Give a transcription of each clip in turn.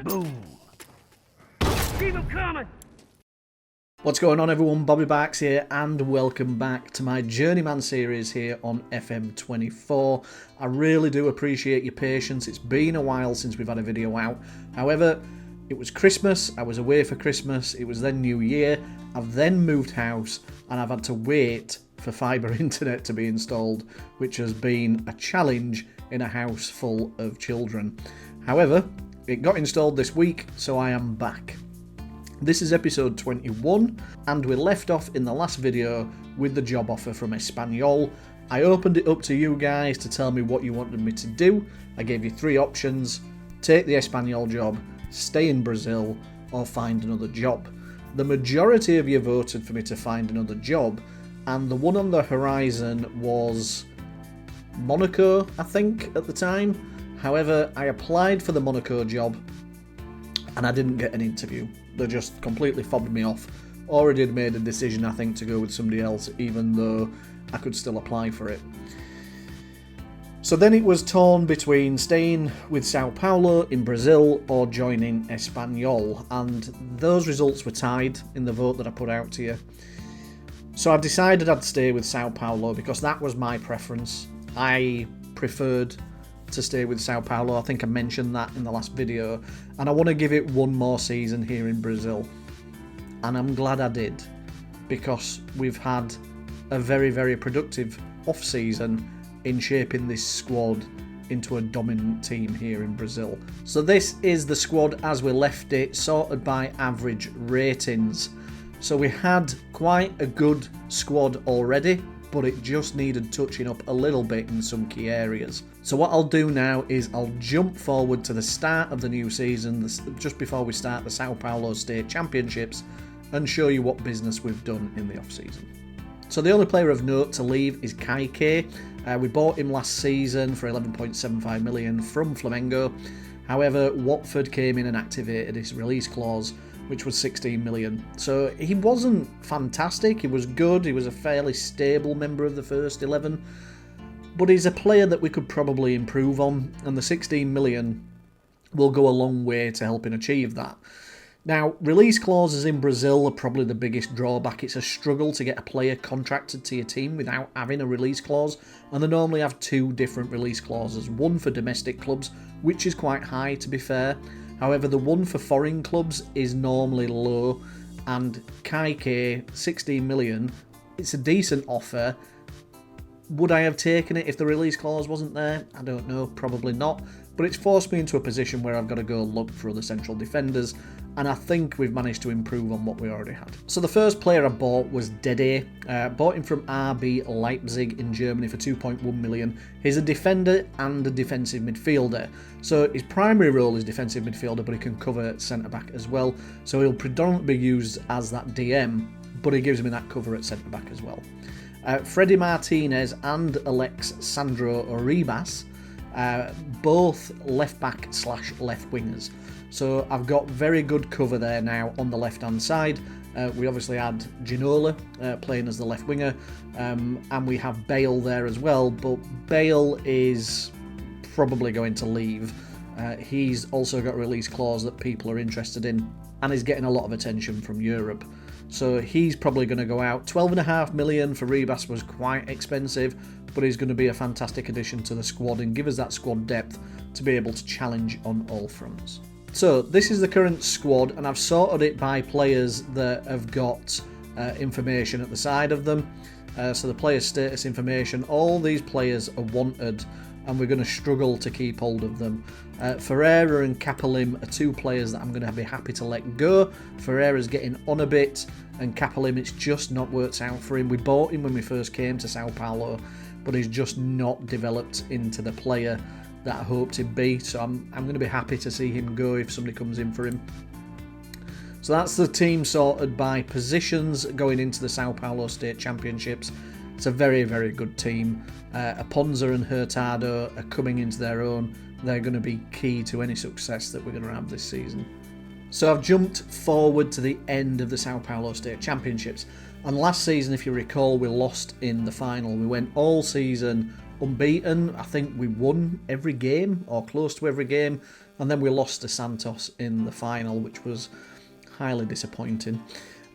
Boom. Keep him coming. What's going on, everyone? Bobbybarks here, and welcome back to my Journeyman series here on FM24. I really do appreciate your patience. It's been a while since we've had a video out. However, it was Christmas, I was away for Christmas, it was then New Year, I've then moved house, and I've had to wait for fibre internet to be installed, which has been a challenge in a house full of children. However, it got installed this week, so I am back. This is episode 21, and we left off in the last video with the job offer from Espanyol. I opened it up to you guys to tell me what you wanted me to do. I gave you three options: take the Espanyol job, stay in Brazil, or find another job. The majority of you voted for me to find another job, and the one on the horizon was Monaco, I think, at the time. However, I applied for the Monaco job and I didn't get an interview. They just completely fobbed me off. Already had made a decision, I think, to go with somebody else, even though I could still apply for it. So then it was torn between staying with Sao Paulo in Brazil or joining Espanyol, and those results were tied in the vote that I put out to you. So I decided I'd stay with Sao Paulo because that was my preference. I preferred to stay with Sao Paulo. I think I mentioned that in the last video, and I want to give it one more season here in Brazil, and I'm glad I did, because we've had a very, very productive off-season in shaping this squad into a dominant team here in Brazil. So this is the squad as we left it, sorted by average ratings. So we had quite a good squad already, but it just needed touching up a little bit in some key areas. So what I'll do now is I'll jump forward to the start of the new season, just before we start the Sao Paulo State Championships, and show you what business we've done in the off-season. So the only player of note to leave is Kike. We bought him last season for 11.75 million from Flamengo. However, Watford came in and activated his release clause, which was 16 million. So he wasn't fantastic, he was good, he was a fairly stable member of the first 11, but he's a player that we could probably improve on, and the 16 million will go a long way to helping achieve that. Now, release clauses in Brazil are probably the biggest drawback. It's a struggle to get a player contracted to your team without having a release clause, and they normally have two different release clauses, one for domestic clubs, which is quite high to be fair. However, the one for foreign clubs is normally low, and Kike, 16 million, it's a decent offer. Would I have taken it if the release clause wasn't there? I don't know, probably not. But it's forced me into a position where I've got to go look for other central defenders, and I think we've managed to improve on what we already had. So the first player I bought was Dede. Bought him from RB Leipzig in Germany for 2.1 million. He's a defender and a defensive midfielder. So his primary role is defensive midfielder, but he can cover centre-back as well. So he'll predominantly be used as that DM, but he gives me that cover at centre-back as well. Freddy Martinez and Alexandro Ribas, both left-back / left wingers. So I've got very good cover there now on the left-hand side. We obviously had Ginola playing as the left winger, and we have Bale there as well, but Bale is probably going to leave. He's also got a release clause that people are interested in, and is getting a lot of attention from Europe. So he's probably going to go out. 12.5 million for Ribas was quite expensive, but he's going to be a fantastic addition to the squad and give us that squad depth to be able to challenge on all fronts. So this is the current squad, and I've sorted it by players that have got information at the side of them. So the player status information, all these players are wanted, and we're going to struggle to keep hold of them. Ferreira and Capelim are two players that I'm going to be happy to let go. Ferreira's getting on a bit, and Capelim, it's just not worked out for him. We bought him when we first came to Sao Paulo, but he's just not developed into the player that I hoped he'd be, so I'm going to be happy to see him go if somebody comes in for him. So that's the team sorted by positions going into the Sao Paulo State Championships. It's a very, very good team. Aponza and Hurtado are coming into their own. They're going to be key to any success that we're going to have this season. So I've jumped forward to the end of the Sao Paulo State Championships. And last season, if you recall, we lost in the final. We went all season unbeaten. I think we won every game, or close to every game, and then we lost to Santos in the final, which was highly disappointing.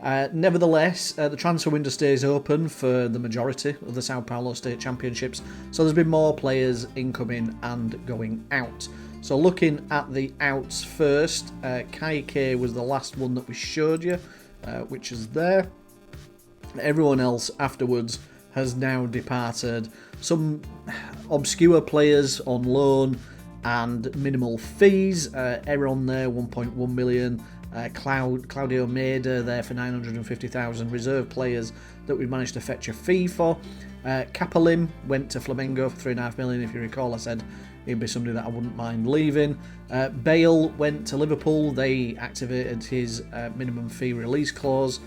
Nevertheless, the transfer window stays open for the majority of the Sao Paulo State Championships, so there's been more players incoming and going out. So looking at the outs first, Kaike was the last one that we showed you, which is there. Everyone else afterwards has now departed. Some obscure players on loan and minimal fees. Aaron there, 1.1 million. Claudio Maida there for 950,000. Reserve players that we managed to fetch a fee for. Kapalim went to Flamengo for 3.5 million. If you recall, I said he'd be somebody that I wouldn't mind leaving. Bale went to Liverpool. They activated his minimum fee release clause.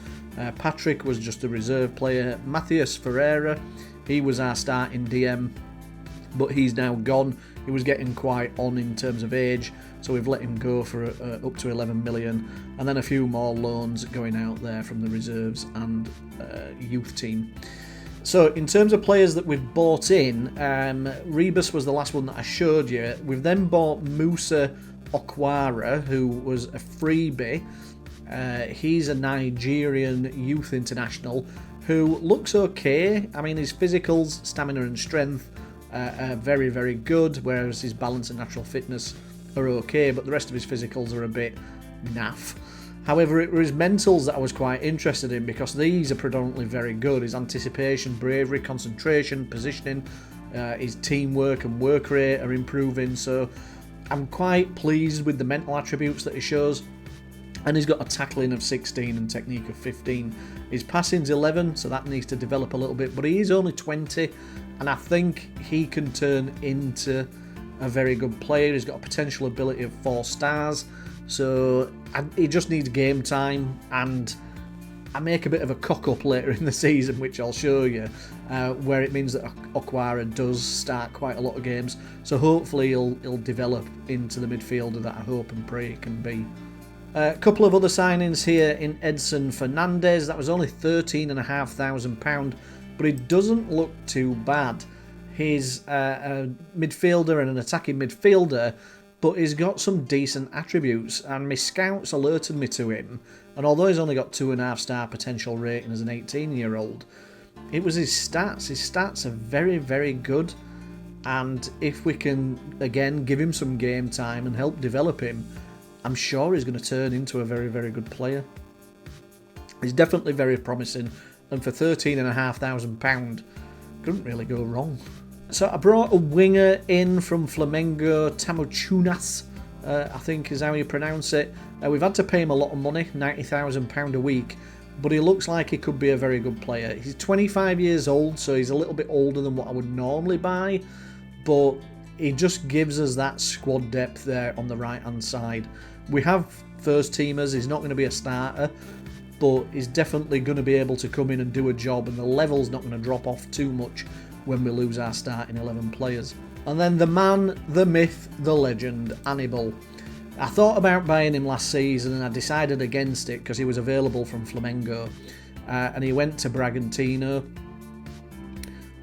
Patrick was just a reserve player. Matthias Ferreira, he was our starting DM, but he's now gone. He was getting quite on in terms of age, so we've let him go for up to 11 million, and then a few more loans going out there from the reserves and youth team. So in terms of players that we've bought in, Rebus was the last one that I showed you. We've then bought Musa Okwara, who was a freebie. He's a Nigerian youth international who looks okay. I mean, his physicals, stamina and strength are very, very good, whereas his balance and natural fitness are okay, but the rest of his physicals are a bit naff. However, it was his mentals that I was quite interested in, because these are predominantly very good. His anticipation, bravery, concentration, positioning, his teamwork and work rate are improving, so I'm quite pleased with the mental attributes that he shows. And he's got a tackling of 16 and technique of 15. His passing's 11, so that needs to develop a little bit, but he is only 20, and I think he can turn into a very good player. He's got a potential ability of 4 stars, so he just needs game time, and I make a bit of a cock-up later in the season, which I'll show you, where it means that Okwara does start quite a lot of games, so hopefully he'll develop into the midfielder that I hope and pray he can be. A couple of other signings here in Edson Fernandez. That was only £13,500, but it doesn't look too bad. He's a midfielder and an attacking midfielder, but he's got some decent attributes, and my scouts alerted me to him, and although he's only got 2.5 star potential rating as an 18-year-old, it was his stats. His stats are very, very good, and if we can, again, give him some game time and help develop him, I'm sure he's going to turn into a very, very good player. He's definitely very promising, and for £13,500, couldn't really go wrong. So I brought a winger in from Flamengo, Tamuchunas, I think is how you pronounce it. We've had to pay him a lot of money, £90,000 a week, but he looks like he could be a very good player. He's 25 years old, so he's a little bit older than what I would normally buy, but he just gives us that squad depth there on the right-hand side. We have first teamers. He's not going to be a starter, but he's definitely going to be able to come in and do a job, and the level's not going to drop off too much when we lose our starting 11 players. And then the man, the myth, the legend, Hannibal. I thought about buying him last season, and I decided against it because he was available from Flamengo, and he went to Bragantino.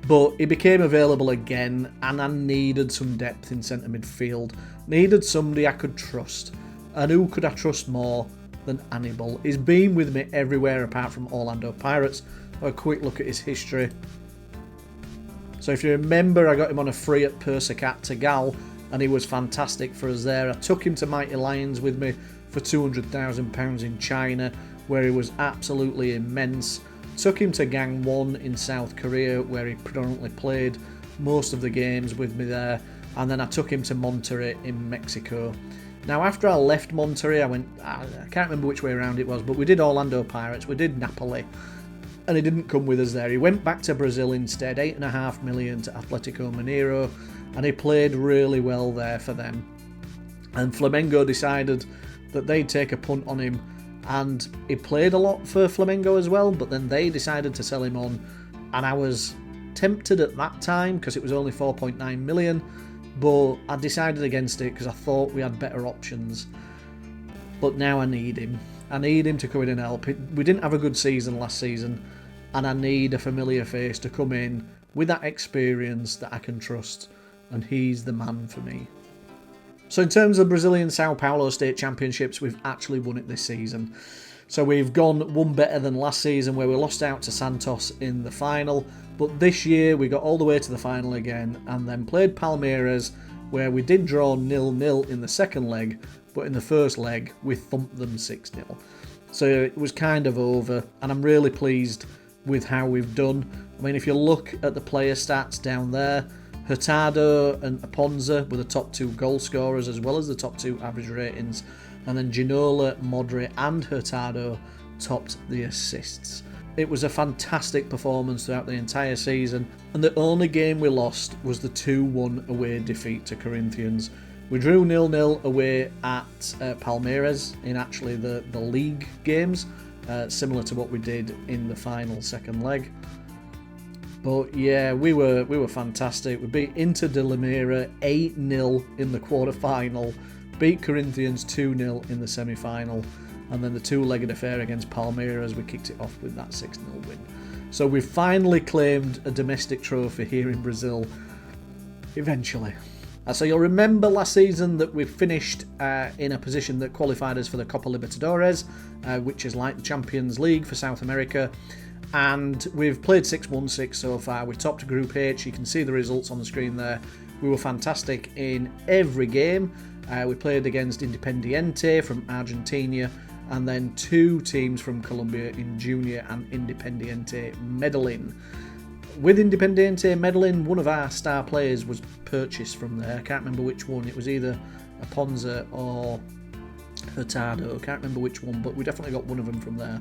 But he became available again, and I needed some depth in centre midfield. Needed somebody I could trust. And who could I trust more than Hannibal? He's been with me everywhere apart from Orlando Pirates. Have a quick look at his history. So if you remember, I got him on a free at Persicat Tagal, and he was fantastic for us there. I took him to Mighty Lions with me for £200,000 in China, where he was absolutely immense. Took him to Gang 1 in South Korea, where he predominantly played most of the games with me there, and then I took him to Monterrey in Mexico. Now after I left Monterrey, I can't remember which way around it was, but we did Orlando Pirates, we did Napoli, and he didn't come with us there. He went back to Brazil instead, $8.5 million to Atletico Mineiro, and he played really well there for them. And Flamengo decided that they'd take a punt on him, and he played a lot for Flamengo as well, but then they decided to sell him on, and I was tempted at that time because it was only 4.9 million, but I decided against it because I thought we had better options. But now I need him. I need him to come in and help. We didn't have a good season last season, and I need a familiar face to come in with that experience that I can trust, and he's the man for me. So in terms of Brazilian Sao Paulo State Championships, we've actually won it this season. So we've gone one better than last season, where we lost out to Santos in the final, but this year we got all the way to the final again and then played Palmeiras, where we did draw 0-0 in the second leg, but in the first leg we thumped them 6-0. So it was kind of over, and I'm really pleased with how we've done. I mean, if you look at the player stats down there, Hurtado and Aponza were the top 2 goal scorers, as well as the top 2 average ratings, and then Ginola, Modri and Hurtado topped the assists. It was a fantastic performance throughout the entire season, and the only game we lost was the 2-1 away defeat to Corinthians. We drew 0-0 away at Palmeiras in actually the league games, similar to what we did in the final second leg. But yeah, we were fantastic. We beat Inter de Limeira 8-0 in the quarter-final, beat Corinthians 2-0 in the semi-final, and then the two-legged affair against Palmeiras, we kicked it off with that 6-0 win. So we finally claimed a domestic trophy here in Brazil, eventually. So you'll remember last season that we finished in a position that qualified us for the Copa Libertadores, which is like the Champions League for South America. And we've played 6-1-6 so far. We topped Group H. You can see the results on the screen there. We were fantastic in every game. We played against Independiente from Argentina, and then 2 teams from Colombia in Junior and Independiente Medellin. With Independiente Medellin, one of our star players was purchased from there. I can't remember which one. It was either Aponza or Hurtado. I can't remember which one, but we definitely got one of them from there.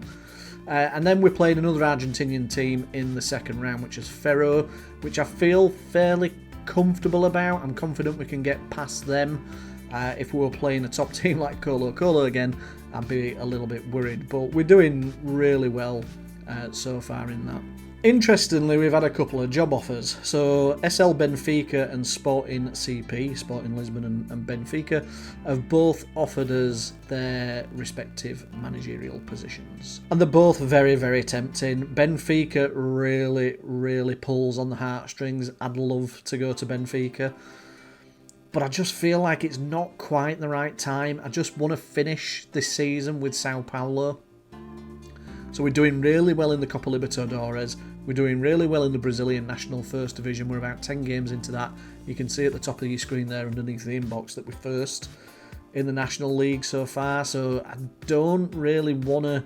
And then we played another Argentinian team in the second round, which is Ferro, which I feel fairly comfortable about. I'm confident we can get past them. If we were playing a top team like Colo-Colo again, I'd be a little bit worried. But we're doing really well so far in that. Interestingly, we've had a couple of job offers. So SL Benfica and Sporting CP, Sporting Lisbon and Benfica, have both offered us their respective managerial positions. And they're both very, very tempting. Benfica really pulls on the heartstrings. I'd love to go to Benfica, but I just feel like it's not quite the right time. I just want to finish this season with Sao Paulo. So we're doing really well in the Copa Libertadores. We're doing really well in the Brazilian National First Division. We're about 10 games into that. You can see at the top of your screen there underneath the inbox that we're first in the National League so far. So I don't really want to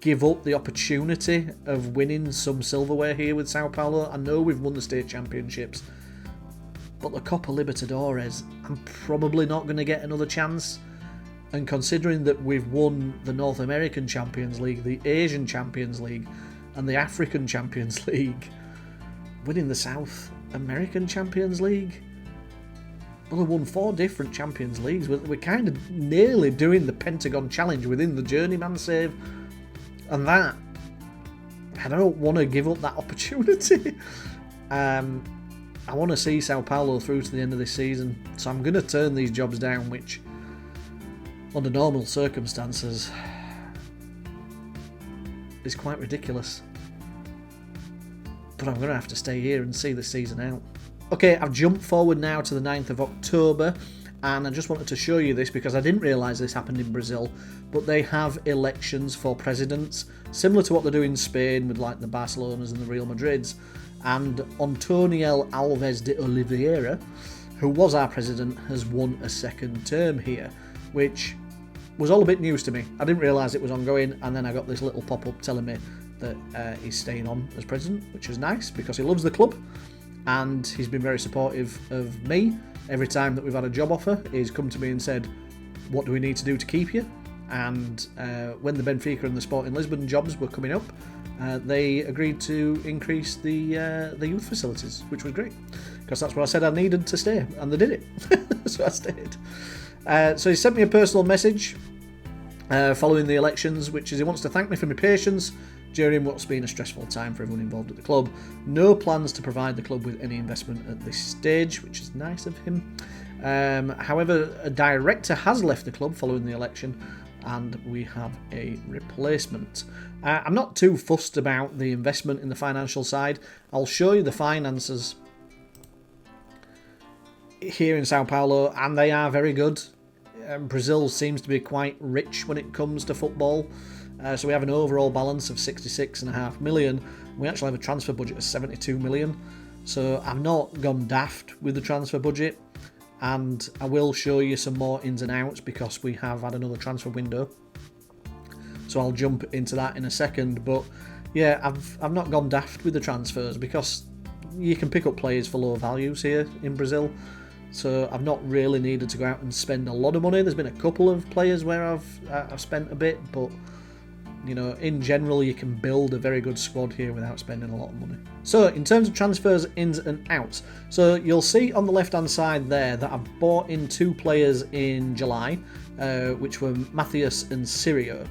give up the opportunity of winning some silverware here with Sao Paulo. I know we've won the state championships, but the Copa Libertadores, I'm probably not going to get another chance. And considering that we've won the North American Champions League, the Asian Champions League, and the African Champions League, winning the South American Champions League, well, we won 4 different Champions Leagues. We're kind of nearly doing the Pentagon Challenge within the Journeyman save, and that, I don't want to give up that opportunity. I want to see Sao Paulo through to the end of this season, so I'm going to turn these jobs down, which under normal circumstances is quite ridiculous. But I'm going to have to stay here and see the season out. Okay, I've jumped forward now to the 9th of October, and I just wanted to show you this because I didn't realise this happened in Brazil, but they have elections for presidents, similar to what they do in Spain with like the Barcelonas and the Real Madrids. And Antoniel Alves de Oliveira, who was our president, has won a second term here, which was all a bit news to me. I didn't realise it was ongoing, and then I got this little pop-up telling me that he's staying on as president, which is nice because he loves the club and he's been very supportive of me. Every time that we've had a job offer, he's come to me and said, what do we need to do to keep you? And when the Benfica and the Sporting Lisbon jobs were coming up, they agreed to increase the youth facilities, which was great because that's what I said I needed to stay, and they did it. So I stayed. So he sent me a personal message following the elections, which is he wants to thank me for my patience during what's been a stressful time for everyone involved at the club. No plans to provide the club with any investment at this stage, which is nice of him. However, a director has left the club following the election, and we have a replacement. I'm not too fussed about the investment in the financial side. I'll show you the finances here in Sao Paulo, and they are very good. Brazil seems to be quite rich when it comes to football. So we have an overall balance of 66.5 million. We actually have a transfer budget of 72 million. So I've not gone daft with the transfer budget. And I will show you some more ins and outs because we have had another transfer window. So I'll jump into that in a second. But yeah, I've not gone daft with the transfers because you can pick up players for low values here in Brazil. So I've not really needed to go out and spend a lot of money. There's been a couple of players where I've spent a bit, but you know, in general, you can build a very good squad here without spending a lot of money. So in terms of transfers, ins and outs, so you'll see on the left-hand side there that I've bought in 2 players in July, which were Matthias and Sirio.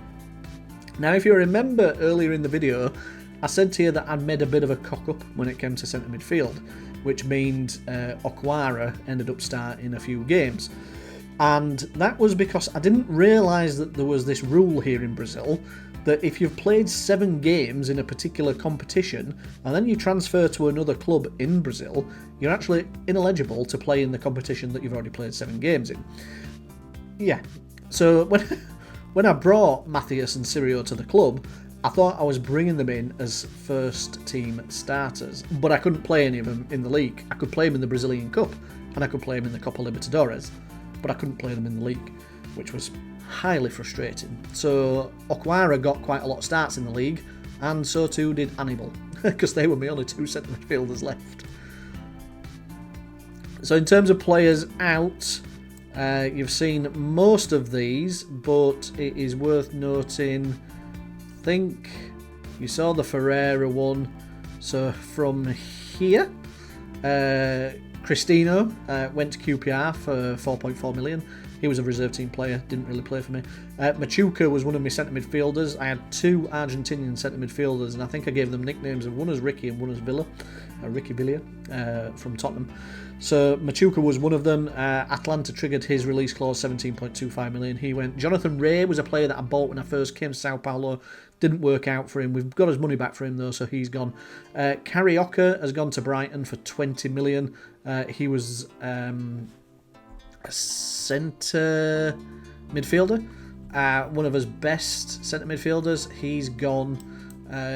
Now, if you remember earlier in the video, I said to you that I'd made a bit of a cock-up when it came to centre midfield, which means Okwara ended up starting a few games. And that was because I didn't realise that there was this rule here in Brazil that if you've played 7 games in a particular competition and then you transfer to another club in Brazil, you're actually ineligible to play in the competition that you've already played 7 games in. Yeah, so when I brought Matthias and Sirio to the club, I thought I was bringing them in as first team starters, but I couldn't play any of them in the league. I could play them in the Brazilian Cup and I could play them in the Copa Libertadores, but I couldn't play them in the league, which was highly frustrating. So Okwara got quite a lot of starts in the league, and so too did Hannibal, because they were my only 2 centre midfielders left. So in terms of players out, you've seen most of these, but it is worth noting, I think you saw the Ferreira one. So from here, Cristino went to QPR for 4.4 million. He was a reserve team player, didn't really play for me. Machuca was one of my centre midfielders. I had 2 Argentinian centre midfielders, and I think I gave them nicknames of one as Ricky and one as Villa. Ricky Villa from Tottenham. So Machuca was one of them. Atlanta triggered his release clause, 17.25 million. He went. Jonathan Ray was a player that I bought when I first came to Sao Paulo. Didn't work out for him. We've got his money back for him though, so he's gone. Carioca has gone to Brighton for 20 million. He was a centre midfielder, one of his best centre midfielders. He's gone.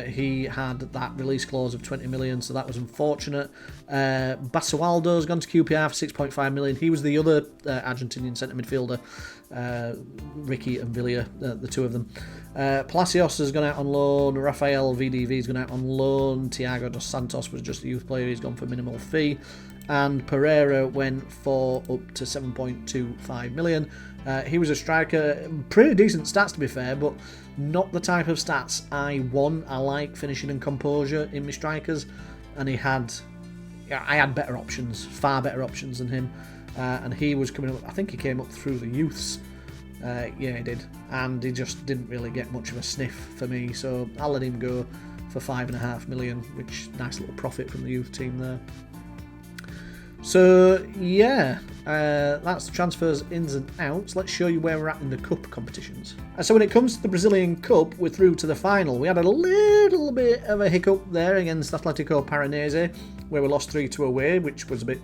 He had that release clause of 20 million, so that was unfortunate. Basualdo's gone to QPR for 6.5 million. He was the other Argentinian centre midfielder, Ricky and Villa, the 2 of them. Palacios has gone out on loan. Rafael VDV's gone out on loan. Thiago dos Santos was just a youth player. He's gone for minimal fee. And Pereira went for up to 7.25 million. He was a striker, pretty decent stats to be fair, but not the type of stats I want. I like finishing and composure in my strikers, and I had better options, far better options than him, and he was coming up, I think he came up through the youths, yeah he did, and he just didn't really get much of a sniff for me, so I'll let him go for 5.5 million, which nice little profit from the youth team there. So yeah, that's the transfers ins and outs. Let's show you where we're at in the cup competitions. So when it comes to the Brazilian Cup, we're through to the final. We had a little bit of a hiccup there against Atlético Paranaense, where we lost 3-2 away, which was a bit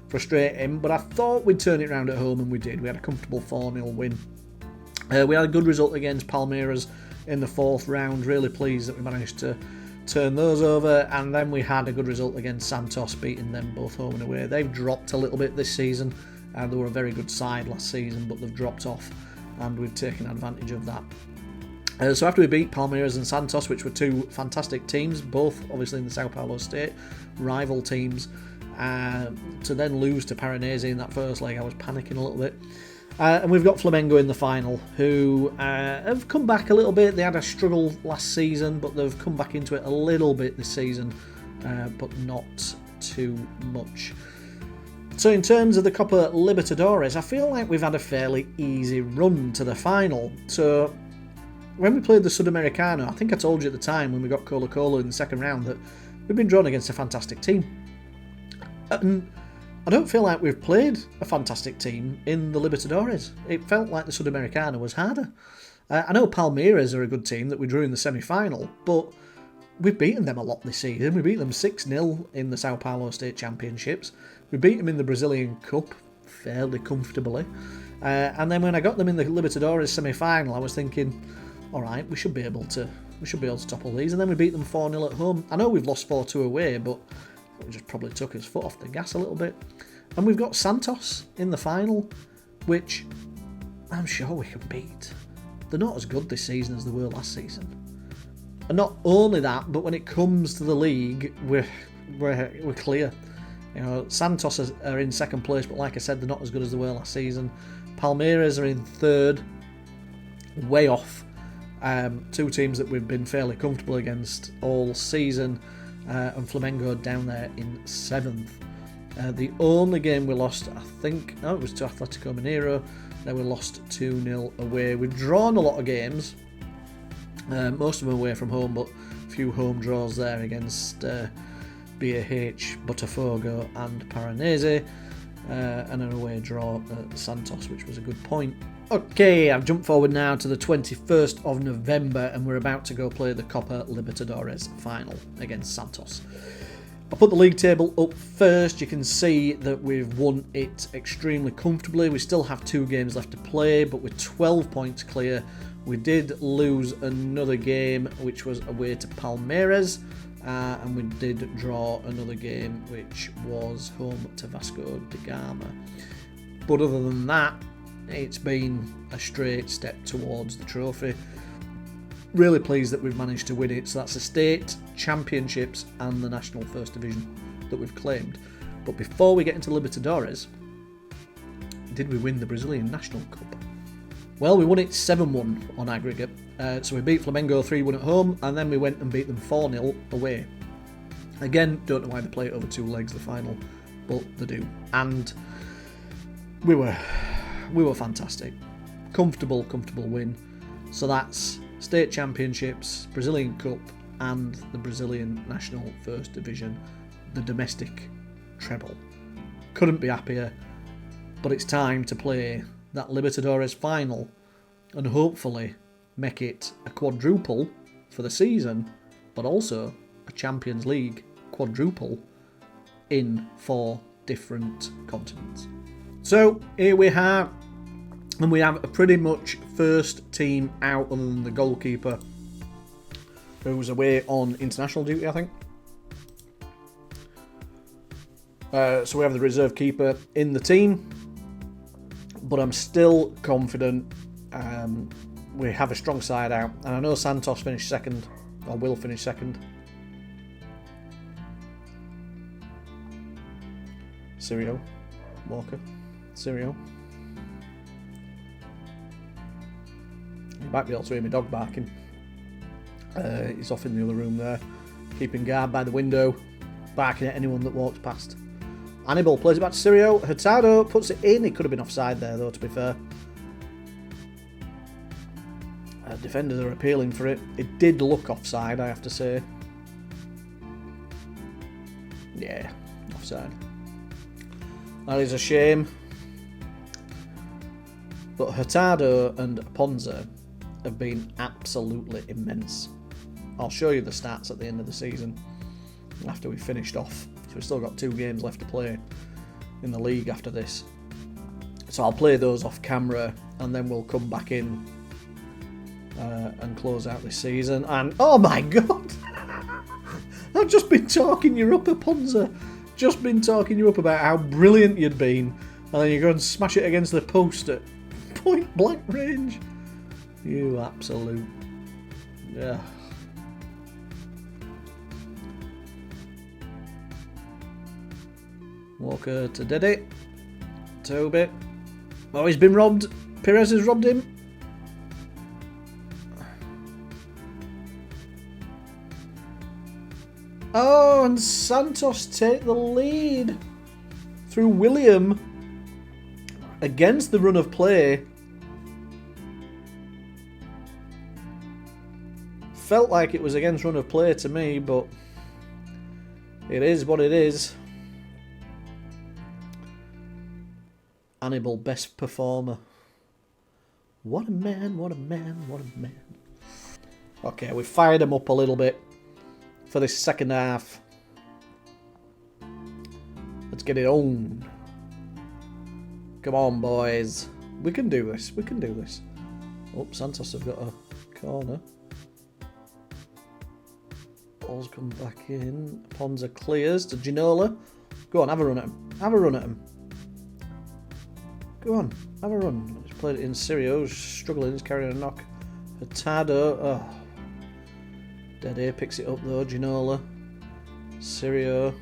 frustrating, but I thought we'd turn it around at home, and we did. We had a comfortable 4-0 win. We had a good result against Palmeiras in the 4th round. Really pleased that we managed to turn those over, and then we had a good result against Santos, beating them both home and away. They've dropped a little bit this season, and they were a very good side last season, but they've dropped off, and we've taken advantage of that. So after we beat Palmeiras and Santos, which were 2 fantastic teams, both obviously in the Sao Paulo state, rival teams, to then lose to Paranaense in that first leg, I was panicking a little bit. And we've got Flamengo in the final, who have come back a little bit. They had a struggle last season, but they've come back into it a little bit this season, but not too much. So in terms of the Copa Libertadores, I feel like we've had a fairly easy run to the final. So when we played the Sudamericano, I think I told you at the time when we got Colo-Colo in the second round that we've been drawn against a fantastic team. And I don't feel like we've played a fantastic team in the Libertadores. It felt like the Sudamericana was harder. I know Palmeiras are a good team that we drew in the semi-final, but we've beaten them a lot this season. We beat them 6-0 in the Sao Paulo State Championships. We beat them in the Brazilian Cup fairly comfortably. And then when I got them in the Libertadores semi-final, I was thinking, all right, we should be able to topple these. And then we beat them 4-0 at home. I know we've lost 4-2 away, but it just probably took his foot off the gas a little bit. And we've got Santos in the final, which I'm sure we can beat. They're not as good this season as they were last season. And not only that, but when it comes to the league, we're clear. You know, Santos are in second place, but like I said, they're not as good as they were last season. Palmeiras are in third, way off. Two teams that we've been fairly comfortable against all season, and Flamengo down there in seventh. The only game we lost, I think, it was to Atletico Mineiro. Then we lost 2-0 away. We've drawn a lot of games, most of them away from home, but a few home draws there against BAH, Botafogo and Paranese, and an away draw at Santos, which was a good point. Okay, I've jumped forward now to the 21st of November, and we're about to go play the Copa Libertadores final against Santos. I put the league table up first. You can see that we've won it extremely comfortably. We still have 2 games left to play, but we're 12 points clear. We did lose another game, which was away to Palmeiras, and we did draw another game, which was home to Vasco da Gama. But other than that, it's been a straight step towards the trophy. Really pleased that we've managed to win it. So that's the state, championships and the national first division that we've claimed. But before we get into Libertadores, did we win the Brazilian National Cup? Well, we won it 7-1 on aggregate. So we beat Flamengo 3-1 at home, and then we went and beat them 4-0 away. Again, don't know why they play it over 2 legs, the final, but they do. And we were fantastic. Comfortable win. So that's State Championships, Brazilian Cup, and the Brazilian National First Division, the domestic treble. Couldn't be happier, but it's time to play that Libertadores final and hopefully make it a quadruple for the season, but also a Champions League quadruple in 4 different continents. So here we are. And we have a pretty much first team out other than the goalkeeper, who's away on international duty, I think. So we have the reserve keeper in the team. But I'm still confident. We have a strong side out. And I know Santos finished second, or will finish second. Sirio. Walker. Sirio. You might be able to hear my dog barking. He's off in the other room there, keeping guard by the window, barking at anyone that walks past. Hannibal plays it back to Sirio. Hurtado puts it in. It could have been offside there, though, to be fair. Defenders are appealing for it. It did look offside, I have to say. Yeah, offside. That is a shame. But Hurtado and Ponza have been absolutely immense. I'll show you the stats at the end of the season after we've finished off. So we've still got 2 games left to play in the league after this. So I'll play those off camera and then we'll come back in and close out this season. And oh my god! I've just been talking you up, Ponza. Just been talking you up about how brilliant you'd been, and then you go and smash it against the post at point blank range. You absolute... Yeah. Walker to Dede. Toby. Oh, he's been robbed. Perez has robbed him. Oh, and Santos take the lead through William against the run of play. Felt like it was against run of play to me, but it is what it is. Hannibal, best performer. What a man, what a man, what a man. Okay, we fired him up a little bit for this second half. Let's get it on. Come on, boys. We can do this. We can do this. Oh, Santos have got a corner. Ball's come back in. Ponza clears to Ginola. Go on, have a run at him. Have a run at him. Go on, have a run. He's played it in Sirio. He's struggling. He's carrying a knock. Hurtado. Oh. Dede picks it up though. Ginola. Sirio.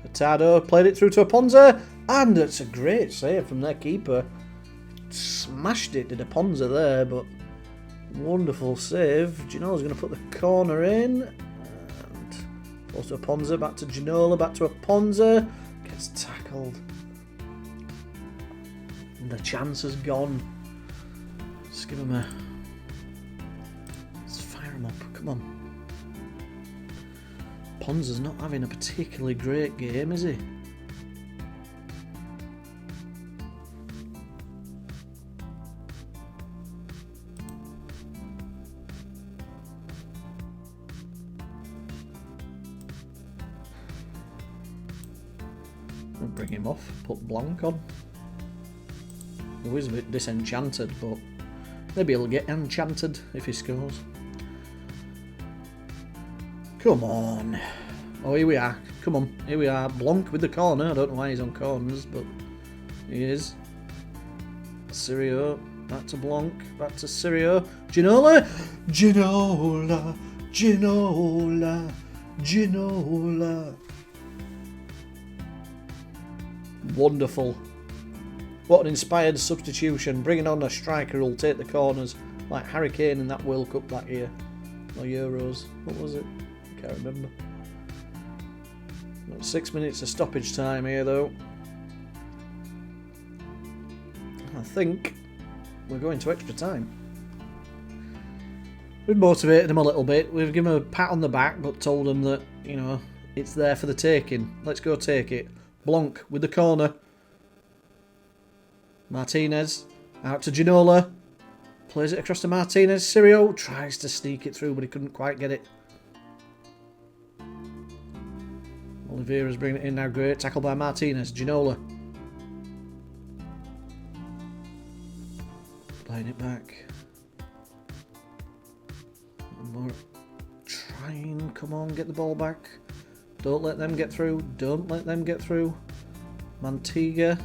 Hurtado played it through to a Ponza. And it's a great save from their keeper. Smashed it, did a Ponza there, but wonderful save. Ginola's going to put the corner in. And goes to a Ponza, back to Ginola, back to a Ponza. Gets tackled. And the chance has gone. Let's give him a... Let's fire him up, come on. Ponza's not having a particularly great game, is he? Bring him off, put Blanc on. He was a bit disenchanted, but maybe he'll get enchanted if he scores. Come on. Oh, here we are. Come on, here we are. Blanc with the corner. I don't know why he's on corners, but he is. Sirio, back to Blanc, back to Sirio. Ginola! Ginola! Ginola! Ginola! Wonderful. What an inspired substitution. Bringing on a striker who'll take the corners like Harry Kane in that World Cup that year. Or Euros. What was it? I can't remember. Got 6 minutes of stoppage time here though. I think we're going to extra time. We've motivated him a little bit. We've given him a pat on the back but told him that, you know, it's there for the taking. Let's go take it. Blanc with the corner. Martinez out to Ginola. Plays it across to Martinez. Sirio tries to sneak it through, but he couldn't quite get it. Oliveira's bringing it in now. Great tackle by Martinez. Ginola. Playing it back. More trying. Come on, get the ball back. Don't let them get through. Don't let them get through. Mantiga.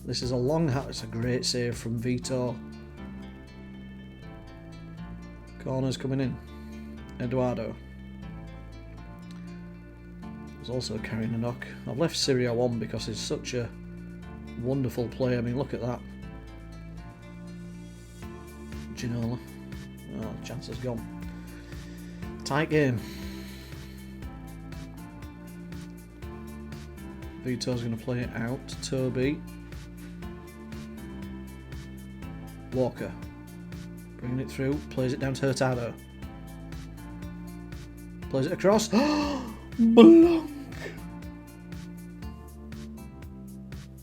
This is a long hat. It's a great save from Vitor. Corner's coming in. Eduardo. He's also carrying a knock. I've left Sirio on because he's such a wonderful player. I mean, look at that. Ginola. Oh, the chance has gone. Tight game. Vitor's going to play it out. Toby. Walker. Bringing it through. Plays it down to Hurtado. Plays it across. Blanc!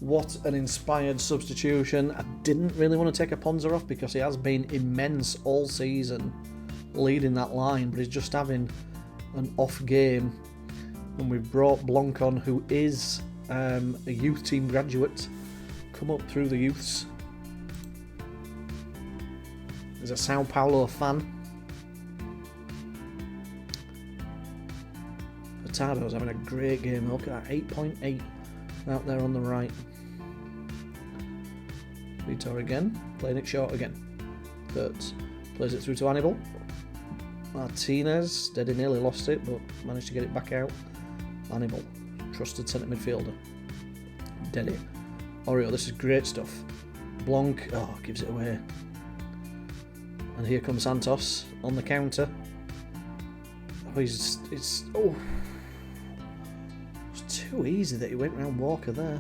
What an inspired substitution. I didn't really want to take a Ponza off because he has been immense all season leading that line, but he's just having an off game. And we've brought Blanc on, who is a youth team graduate, come up through the youths. He's a Sao Paulo fan. Hurtado's having a great game. Look at that, 8.8 out there on the right. Vitor again, playing it short again. Kurtz plays it through to Hannibal. Martinez, Dede nearly lost it, but managed to get it back out. Hannibal, trusted centre midfielder. Dede. Oreo, this is great stuff. Blanc, oh, gives it away. And here comes Santos on the counter. Oh, it's too easy that he went round Walker there.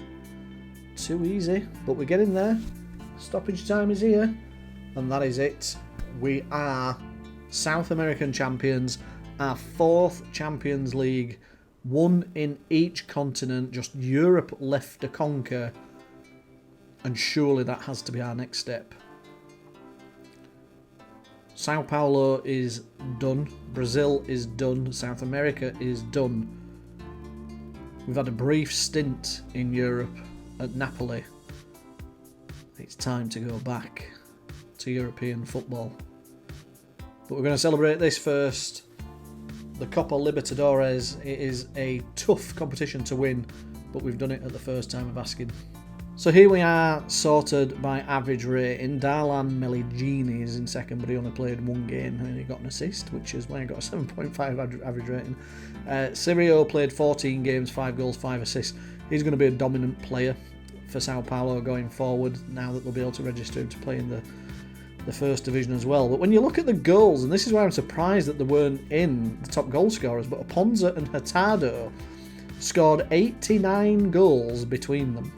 Too easy, but we're getting there. Stoppage time is here, and that is it. We are South American champions, our 4th Champions League One in each continent, just Europe left to conquer. And surely that has to be our next step. Sao Paulo is done. Brazil is done. South America is done. We've had a brief stint in Europe at Napoli. It's time to go back to European football. But we're going to celebrate this first. The Copa Libertadores, it is a tough competition to win, but we've done it at the first time of asking. So here we are, sorted by average rating. Darlan Meligini is in second, but he only played one game and he got an assist, which is why he got a 7.5 average rating. Sirio played 14 games, 5 goals, 5 assists. He's going to be a dominant player for Sao Paulo going forward, now that they'll be able to register him to play in the first division as well. But when you look at the goals, and this is why I'm surprised that they weren't in the top goal scorers, but Ponza and Hurtado scored 89 goals between them.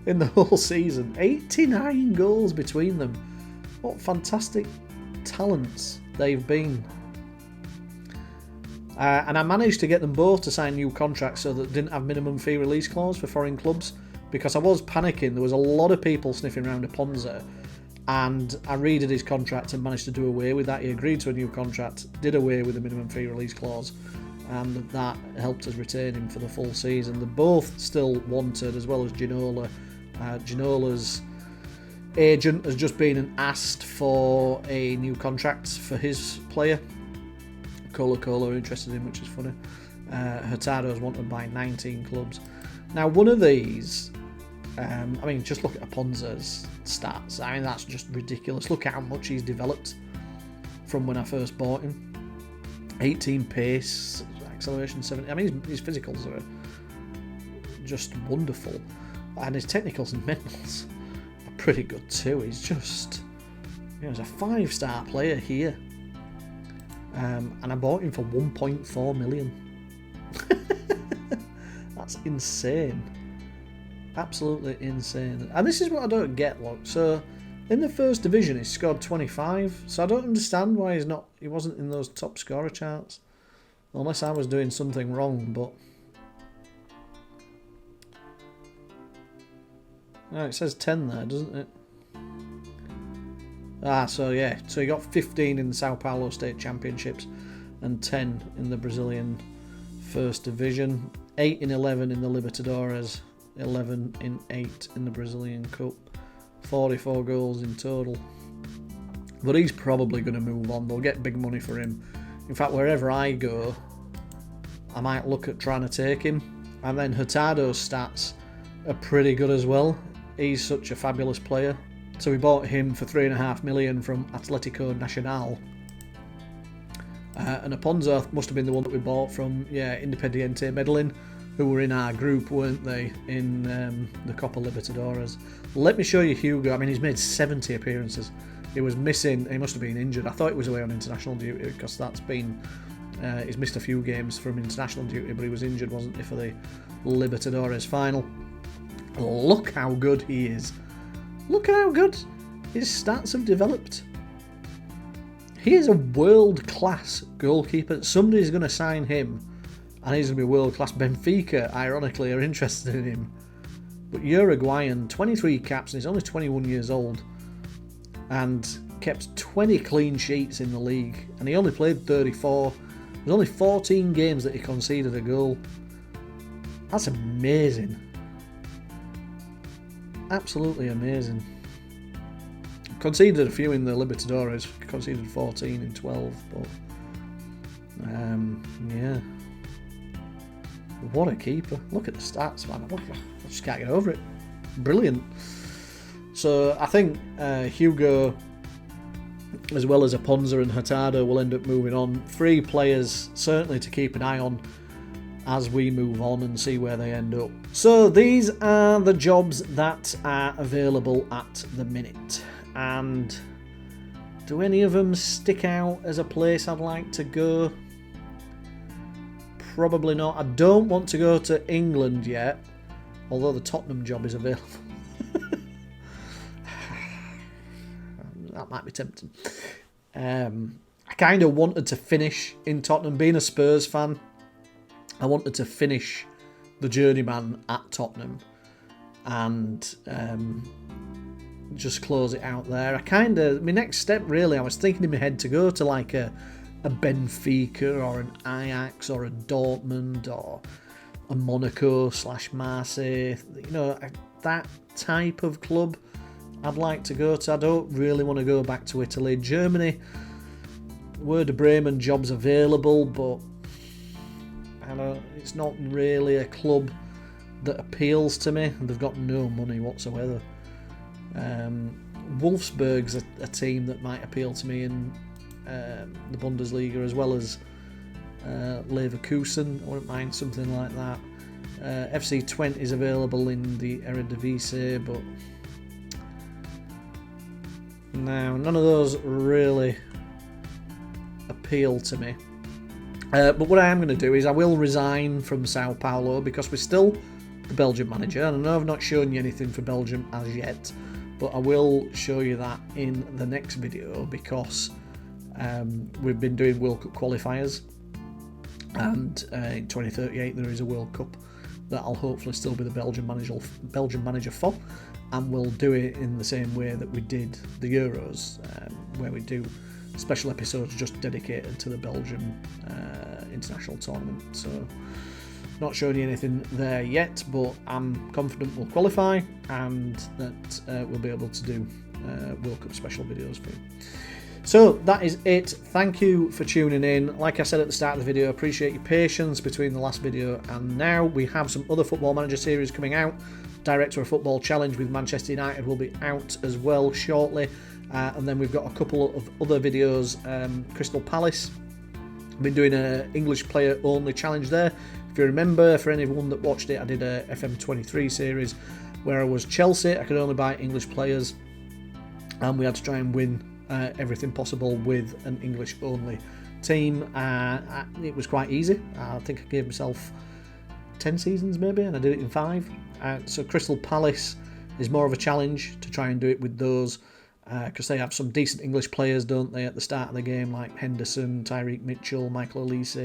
In the whole season. 89 goals between them. What fantastic talents they've been. And I managed to get them both to sign new contracts so that they didn't have minimum fee release clause for foreign clubs, because I was panicking. There was a lot of people sniffing around a Ponza, and I redid his contract and managed to do away with that. He agreed to a new contract, did away with the minimum fee release clause, and that helped us retain him for the full season. They're both still wanted, as well as Ginola. Ginola's agent has just been asked for a new contract for his player. Colo-Colo are interested in, which is funny. Hurtado is wanted by 19 clubs. Now, one of these, just look at Ponza's stats. I mean, that's just ridiculous. Look at how much he's developed from when I first bought him. 18 pace, acceleration 70. I mean, his physicals are just wonderful. And his technicals and mentals are pretty good too. He's just, he's a 5-star player here. And I bought him for 1.4 million. That's insane. Absolutely insane. And this is what I don't get. Look, so in the first division he scored 25. So I don't understand why he wasn't in those top scorer charts. Unless I was doing something wrong, but oh, it says 10 there, doesn't it? So yeah. So he got 15 in the Sao Paulo State Championships and 10 in the Brazilian First Division. 8 in 11 in the Libertadores. 11 in 8 in the Brazilian Cup. 44 goals in total. But he's probably going to move on. They'll get big money for him. In fact, wherever I go, I might look at trying to take him. And then Hurtado's stats are pretty good as well. He's such a fabulous player. So we bought him for 3.5 million from Atlético Nacional. And Aponza must have been the one that we bought from, Independiente Medellin, who were in our group, weren't they, in the Copa Libertadores. Let me show you Hugo. I mean, he's made 70 appearances. He was missing, he must have been injured. I thought he was away on international duty, because that's been, he's missed a few games from international duty, but he was injured, wasn't he, for the Libertadores final. Look how good he is. Look at how good his stats have developed. He is a world-class goalkeeper. Somebody's going to sign him, and he's going to be world-class. Benfica, ironically, are interested in him. But Uruguayan, 23 caps, and he's only 21 years old, and kept 20 clean sheets in the league, and he only played 34. There's only 14 games that he conceded a goal. That's amazing. Absolutely amazing. Conceded a few in the Libertadores. Conceded 14 in 12, but yeah. What a keeper. Look at the stats, man. I just can't get over it. Brilliant. So I think Hugo, as well as Aponza and Hurtado, will end up moving on. 3 players certainly to keep an eye on as we move on and see where they end up. So these are the jobs that are available at the minute. And do any of them stick out as a place I'd like to go? Probably not. I don't want to go to England yet, although the Tottenham job is available. That might be tempting. I kind of wanted to finish in Tottenham. Being a Spurs fan, I wanted to finish the Journeyman at Tottenham and just close it out there. My next step really, I was thinking in my head to go to like a Benfica or an Ajax or a Dortmund or a Monaco / Marseille, you know, that type of club I'd like to go to. I don't really want to go back to Italy. Germany, Werder Bremen jobs available, but it's not really a club that appeals to me. They've got no money whatsoever. Wolfsburg's a team that might appeal to me in the Bundesliga, as well as Leverkusen. I wouldn't mind something like that. FC20 is available in the Eredivisie, but no, none of those really appeal to me. But what I am going to do is I will resign from Sao Paulo, because we're still the Belgian manager, and I know I've not shown you anything for Belgium as yet, but I will show you that in the next video, because we've been doing World Cup qualifiers, and in 2038 there is a World Cup that I'll hopefully still be the Belgian manager for, and we'll do it in the same way that we did the Euros, where we do special episodes just dedicated to the Belgian international tournament. So not showing you anything there yet, but I'm confident we'll qualify and that we'll be able to do World Cup special videos for you. So that is it. Thank you for tuning in. Like I said at the start of the video, I appreciate your patience between the last video and now. We have some other Football Manager series coming out. Director of Football Challenge with Manchester United will be out as well shortly. And then we've got a couple of other videos. Crystal Palace, I've been doing an English player only challenge there. If you remember, for anyone that watched it, I did a FM23 series where I was Chelsea. I could only buy English players, and we had to try and win everything possible with an English only team. It was quite easy. I think I gave myself 10 seasons maybe, and I did it in 5. So Crystal Palace is more of a challenge to try and do it with those, because they have some decent English players, don't they, at the start of the game, like Henderson, Tyreek Mitchell, Michael Elise,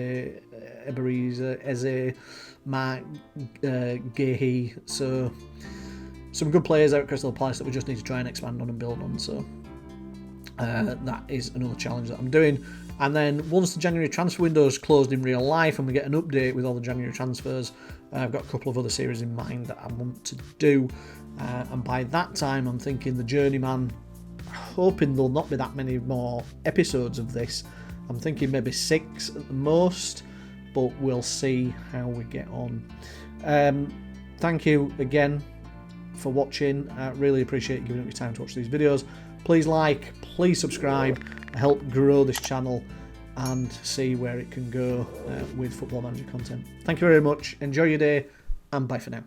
Eberezer, Eze, Mark Gahey. So some good players out at Crystal Palace that we just need to try and expand on and build on. So that is another challenge that I'm doing. And then once the January transfer window is closed in real life and we get an update with all the January transfers, I've got a couple of other series in mind that I want to do. And by that time, I'm thinking the Journeyman, hoping there'll not be that many more episodes of this. I'm thinking maybe 6 at the most, but we'll see how we get on. Thank you again for watching. I really appreciate you giving up your time to watch these videos. Please like, please subscribe, help grow this channel and see where it can go with Football Manager content. Thank you very much. Enjoy your day, and bye for now.